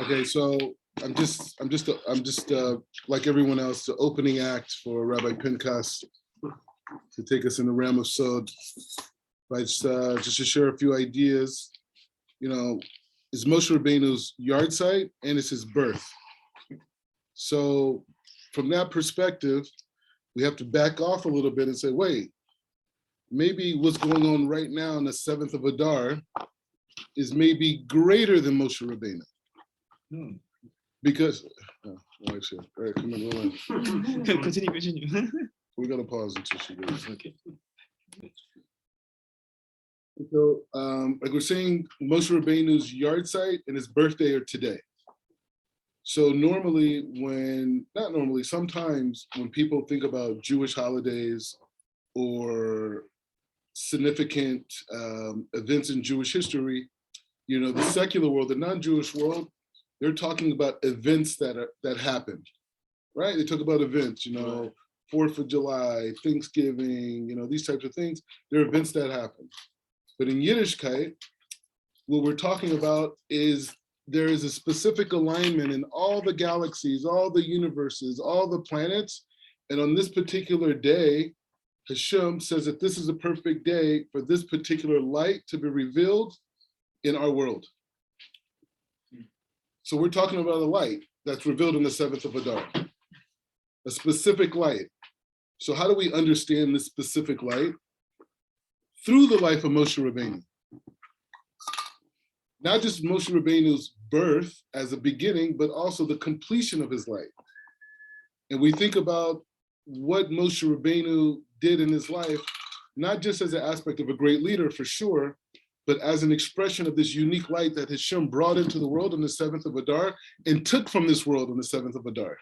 Okay, so I'm just like everyone else, the opening act for Rabbi Pinchas to take us in the realm of Sod. But just to share a few ideas, it's Moshe Rabbeinu's yard site and it's his birth. So from that perspective, we have to back off a little bit and say, wait, maybe what's going on right now on the 7th of Adar is maybe greater than Moshe Rabbeinu. Because, all right, come on. Continue. We're gonna pause until she goes. Okay. So, like we're saying, Moshe Rabbeinu's yard site and his birthday are today. So sometimes when people think about Jewish holidays or significant events in Jewish history, the secular world, the non-Jewish world, they're talking about events that happened, right? They talk about events, 4th of July, Thanksgiving, these types of things. They're events that happen. But in Yiddishkeit, what we're talking about is there is a specific alignment in all the galaxies, all the universes, all the planets. And on this particular day, Hashem says that this is a perfect day for this particular light to be revealed in our world. So we're talking about a light that's revealed on the 7th of Adar, a specific light. So how do we understand this specific light? Through the life of Moshe Rabbeinu. Not just Moshe Rabbeinu's birth as a beginning, but also the completion of his life. And we think about what Moshe Rabbeinu did in his life, not just as an aspect of a great leader for sure, but as an expression of this unique light that Hashem brought into the world on the 7th of Adar and took from this world on the 7th of Adar.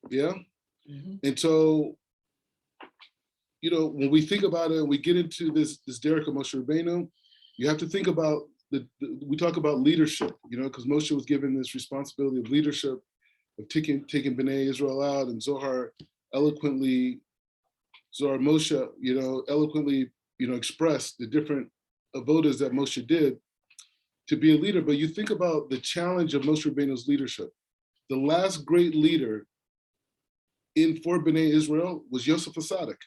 Yeah? Mm-hmm. And so, when we think about it, we get into this derek of Moshe Rabbeinu, you have to think about, we talk about leadership, because Moshe was given this responsibility of leadership, of taking Bnei Israel out, and Zohar Moshe, eloquently, expressed the different avodas that Moshe did to be a leader. But you think about the challenge of Moshe Rabbeinu's leadership. The last great leader for Bnei Israel was Yosef HaSadik.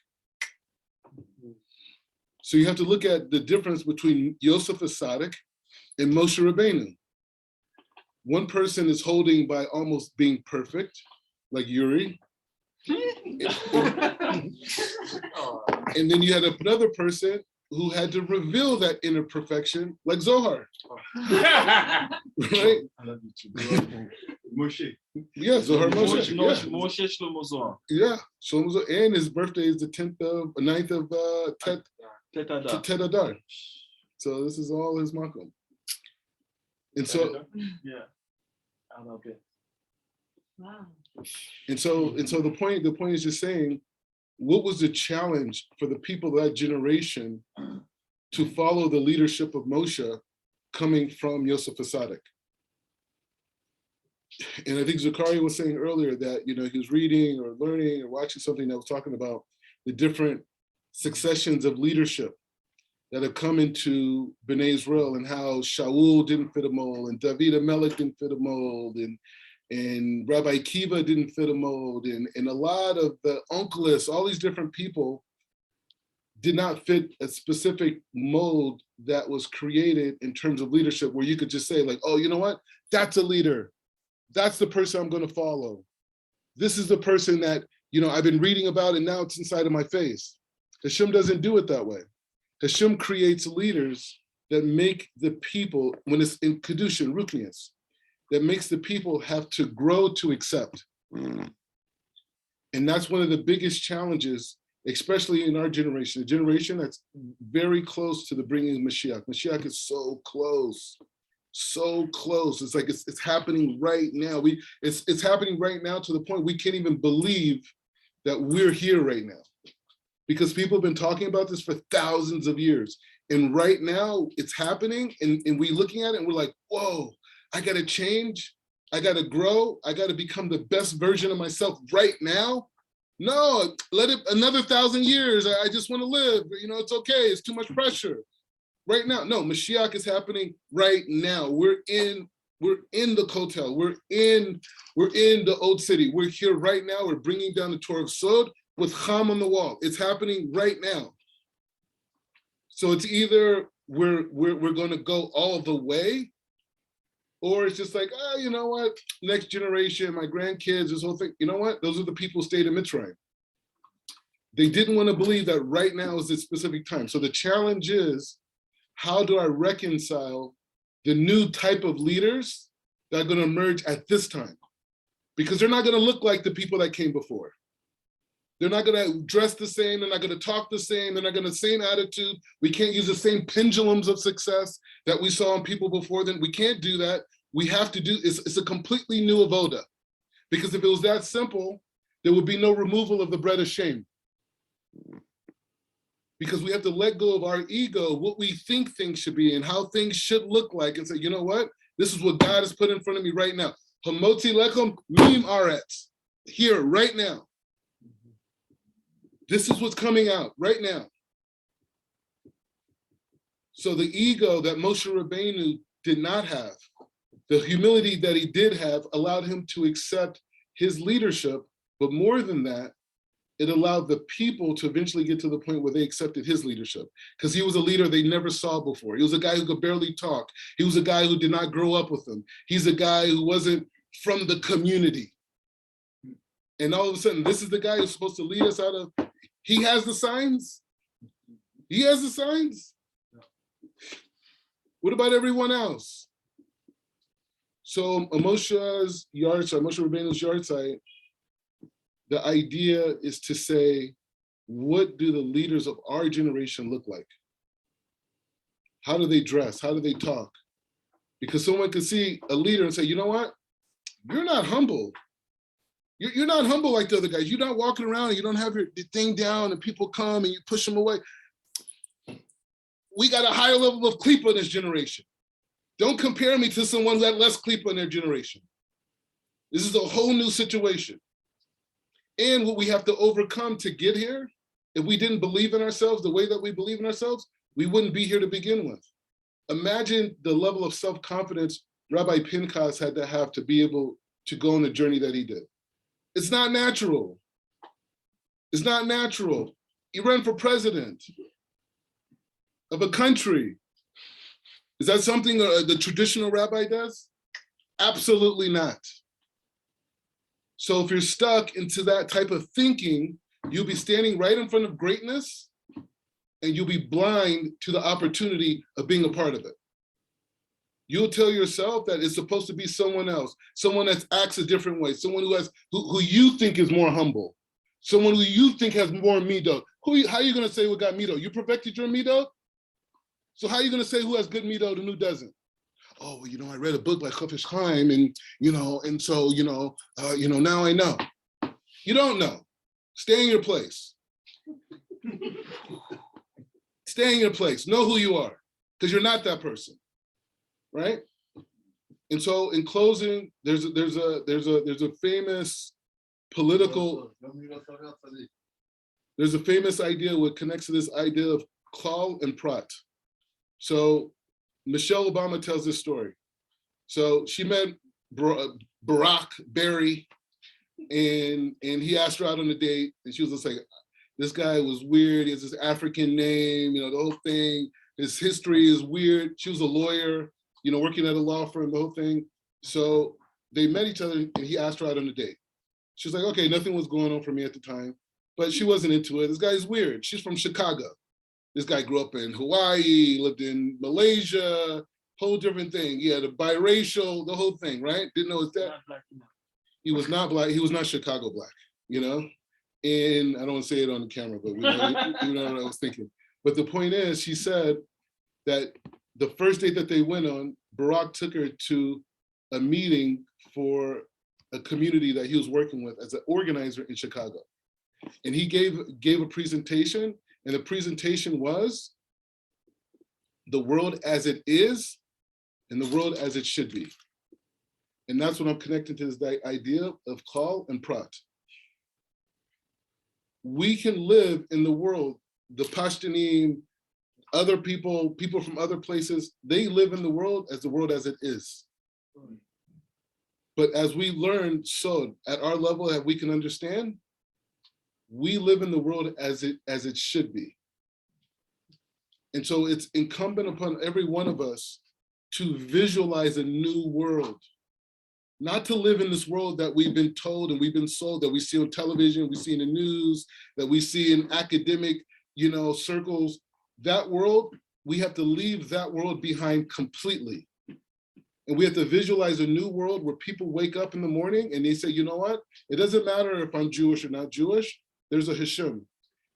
So you have to look at the difference between Yosef HaSadik and Moshe Rabbeinu. One person is holding by almost being perfect, like Yuri. And then you had another person who had to reveal that inner perfection, like Zohar. Right? I love you too. Moshe. Yeah, Zohar Moshe. Moshe Shlomo Zohar. Yeah, Shlomo Zohar. And his birthday is the 9th of Tet Adar. So this is all his makom. And so, yeah. Okay. Wow. And so the point is just saying, what was the challenge for the people of that generation to follow the leadership of Moshe coming from Yosef HaSadik? And I think Zakaria was saying earlier that, he was reading or learning or watching something that was talking about the different successions of leadership that have come into Bnei Israel, and how Shaul didn't fit a mold, and David HaMelech didn't fit a mold, and Rabbi Akiva didn't fit a mold, and a lot of the uncles, all these different people did not fit a specific mold that was created in terms of leadership, where you could just say like, oh, you know what? That's a leader. That's the person I'm going to follow. This is the person that, I've been reading about, and now it's inside of my face. Hashem doesn't do it that way. Hashem creates leaders that make the people, when it's in Kedushin, Ruknius, that makes the people have to grow to accept. And that's one of the biggest challenges, especially in our generation, a generation that's very close to the bringing of Mashiach. Mashiach is so close. It's like it's happening right now. It's happening right now to the point we can't even believe that we're here right now, because people have been talking about this for thousands of years. And right now it's happening, and we looking at it and we're like, whoa, I gotta change, I gotta grow, I gotta become the best version of myself right now. No, let it another 1,000 years. I just wanna live, it's okay, it's too much pressure. Right now. No, Mashiach is happening right now. We're in the Kotel. We're in the old city. We're here right now. We're bringing down the Torah of Sod with Cham on the wall. It's happening right now. So it's either we're going to go all the way, or it's just like, oh, you know what? Next generation, my grandkids, this whole thing. You know what? Those are the people who stayed in Mitzrayim. They didn't want to believe that right now is the specific time. So the challenge is, how do I reconcile the new type of leaders that are going to emerge at this time? Because they're not going to look like the people that came before. They're not going to dress the same. They're not going to talk the same. They're not going to have the same attitude. We can't use the same pendulums of success that we saw in people before then. We can't do that. We have to do, it's a completely new avoda. Because if it was that simple, there would be no removal of the bread of shame. Because we have to let go of our ego, what we think things should be and how things should look like, and say, you know what? This is what God has put in front of me right now. Hamotzi lechem mim aretz. Here, right now. This is what's coming out right now. So the ego that Moshe Rabbeinu did not have, the humility that he did have, allowed him to accept his leadership. But more than that, it allowed the people to eventually get to the point where they accepted his leadership, because he was a leader they never saw before. He was a guy who could barely talk. He was a guy who did not grow up with them. He's a guy who wasn't from the community. And all of a sudden, this is the guy who's supposed to lead us out of, he has the signs. He has the signs. What about everyone else? So Moshe's yahrzeit, Moshe Rabbeinu's yahrzeit, the idea is to say, what do the leaders of our generation look like? How do they dress? How do they talk? Because someone could see a leader and say, you know what? You're not humble. You're not humble like the other guys. You're not walking around and you don't have your thing down and people come and you push them away. We got a higher level of klipa in this generation. Don't compare me to someone who had less klipa in their generation. This is a whole new situation. And what we have to overcome to get here, if we didn't believe in ourselves the way that we believe in ourselves, we wouldn't be here to begin with. Imagine the level of self-confidence Rabbi Pinchas had to have to be able to go on the journey that he did. It's not natural. It's not natural. He ran for president of a country. Is that something the traditional rabbi does? Absolutely not. So if you're stuck into that type of thinking, you'll be standing right in front of greatness and you'll be blind to the opportunity of being a part of it. You'll tell yourself that it's supposed to be someone else, someone that acts a different way, someone who you think is more humble, someone who you think has more midot. How are you gonna say what got midot? You perfected your midot? So how are you gonna say who has good midot and who doesn't? Oh, well, I read a book by Chofetz Chaim, and so now I know. You don't know. Stay in your place. Stay in your place. Know who you are, because you're not that person, right? And so, in closing, there's a famous political. There's a famous idea what connects to this idea of klal and prat. So Michelle Obama tells this story. So she met Barack Barry, and he asked her out on a date, and she was just like, this guy was weird. He has this African name, the whole thing. His history is weird. She was a lawyer, working at a law firm, the whole thing. So they met each other, and he asked her out on a date. She was like, okay, nothing was going on for me at the time, but she wasn't into it. This guy's weird. She's from Chicago. This guy grew up in Hawaii, lived in Malaysia, whole different thing. He had a biracial, the whole thing, right? Didn't know it's that. He was not black. He was not Chicago black, And I don't want to say it on the camera, but you know what I was thinking. But the point is, she said that the first date that they went on, Barack took her to a meeting for a community that he was working with as an organizer in Chicago. And he gave a presentation, and the presentation was the world as it is and the world as it should be. And that's what I'm connecting to, is the idea of klal and prat. We can live in the world, the Pashtunim, other people from other places, they live in the world as it is. But as we learn, so at our level that we can understand, we live in the world as it should be. And so it's incumbent upon every one of us to visualize a new world, not to live in this world that we've been told and we've been sold, that we see on television, we see in the news, that we see in academic, circles. That world, we have to leave that world behind completely. And we have to visualize a new world where people wake up in the morning and they say, you know what? It doesn't matter if I'm Jewish or not Jewish, there's a Hashem.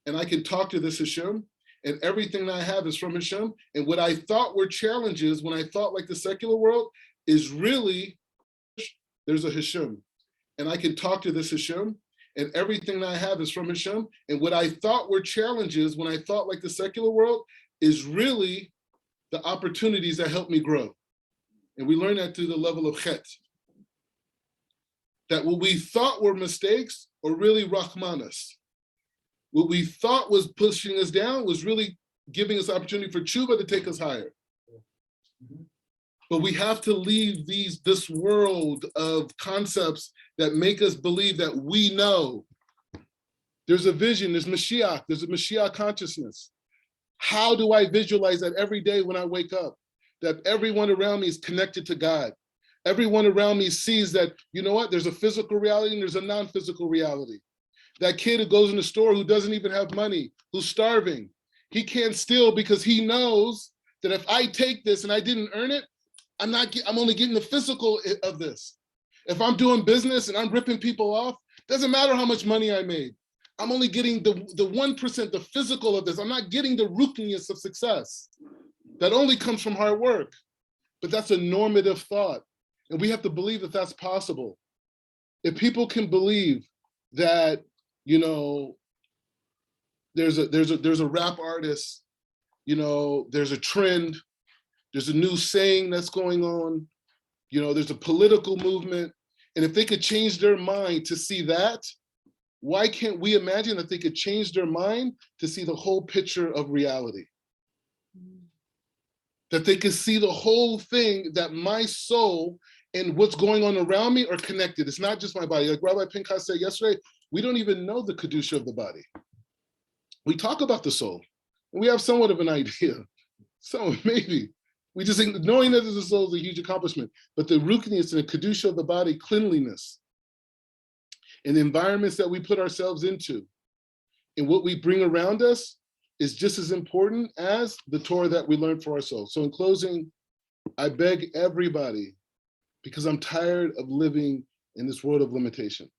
And I can talk to this Hashem, and everything that I have is from Hashem. And what I thought were challenges, when I thought like the secular world, is really, there's a Hashem. And I can talk to this Hashem, and everything that I have is from Hashem. And what I thought were challenges, when I thought like the secular world, is really the opportunities that help me grow. And we learn that through the level of chet. That what we thought were mistakes are really rahmanas. What we thought was pushing us down was really giving us opportunity for tshuva to take us higher. But we have to leave this world of concepts that make us believe that we know. There's a vision, there's Mashiach, there's a Mashiach consciousness. How do I visualize that every day when I wake up? That everyone around me is connected to God. Everyone around me sees that, you know what, there's a physical reality and there's a non-physical reality. That kid who goes in the store who doesn't even have money, who's starving, he can't steal because he knows that if I take this and I didn't earn it, I'm only getting the physical of this. If I'm doing business and I'm ripping people off, doesn't matter how much money I made. I'm only getting the 1%, the physical of this. I'm not getting the rootness of success. That only comes from hard work. But that's a normative thought. And we have to believe that that's possible. If people can believe that, there's a rap artist, there's a trend, there's a new saying that's going on, there's a political movement. And if they could change their mind to see that, why can't we imagine that they could change their mind to see the whole picture of reality? That they could see the whole thing, that my soul and what's going on around me are connected. It's not just my body. Like Rabbi Pinchas said yesterday, we don't even know the Kedusha of the body. We talk about the soul, and we have somewhat of an idea. So maybe. We just think knowing that there's a soul is a huge accomplishment. But the rootness and the Kedusha of the body, cleanliness, and the environments that we put ourselves into, and what we bring around us is just as important as the Torah that we learn for ourselves. So in closing, I beg everybody, because I'm tired of living in this world of limitation.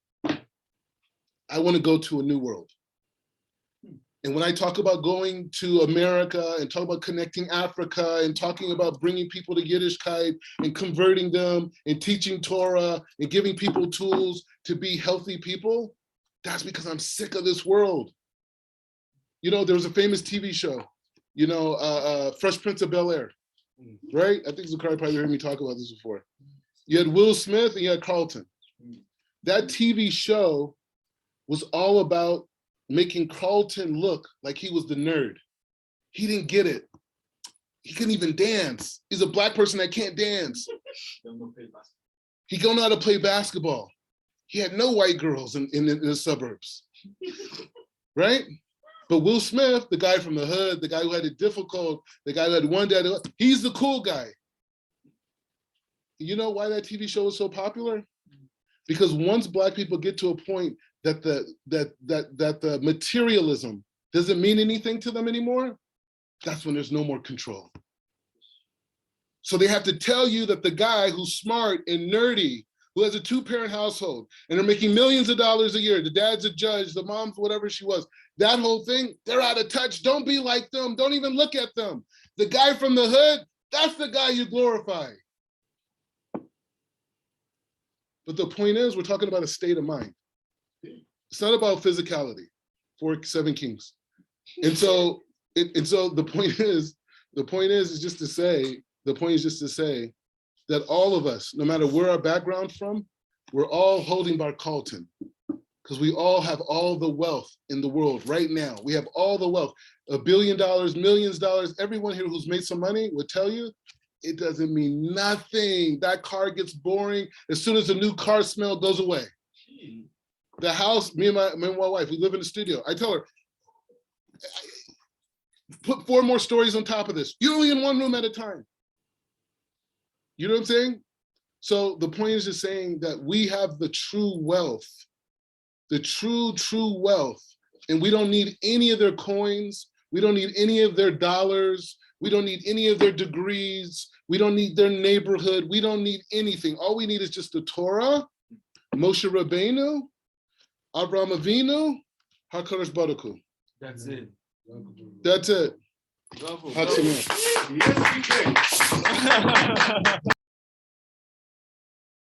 I want to go to a new world. And when I talk about going to America and talk about connecting Africa and talking about bringing people to Yiddishkeit and converting them and teaching Torah and giving people tools to be healthy people, that's because I'm sick of this world. There was a famous TV show, Fresh Prince of Bel-Air, right? I think Zachary probably heard me talk about this before. You had Will Smith and you had Carlton. That TV show was all about making Carlton look like he was the nerd. He didn't get it. He couldn't even dance. He's a Black person that can't dance. He don't know how to play basketball. He had no white girls in the suburbs, right? But Will Smith, the guy from the hood, the guy who had it difficult, the guy who had one dad, he's the cool guy. You know why that TV show was so popular? Because once Black people get to a point that the materialism doesn't mean anything to them anymore, that's when there's no more control. So they have to tell you that the guy who's smart and nerdy, who has a 2-parent household, and they're making millions of dollars a year, the dad's a judge, the mom's whatever she was, that whole thing, they're out of touch. Don't be like them. Don't even look at them. The guy from the hood, that's the guy you glorify. But the point is, we're talking about a state of mind. It's not about physicality. 7 kings. And so the point is just to say that all of us, no matter where our background from, we're all holding Bar Carlton. because we all have all the wealth in the world right now. We have all the wealth, $1 billion, millions of dollars. Everyone here who's made some money will tell you, it doesn't mean nothing. That car gets boring as soon as the new car smell goes away. The house, me and my wife, we live in the studio. I tell her, put 4 more stories on top of this. You're only in one room at a time. You know what I'm saying? So the point is just saying that we have the true wealth, the true wealth, and we don't need any of their coins. We don't need any of their dollars. We don't need any of their degrees. We don't need their neighborhood. We don't need anything. All we need is just the Torah, Moshe Rabbeinu, Avraham Avinu, HaKadosh Baruch Hu. That's it. That's it. Bravo. Hachimah. Yes, we can.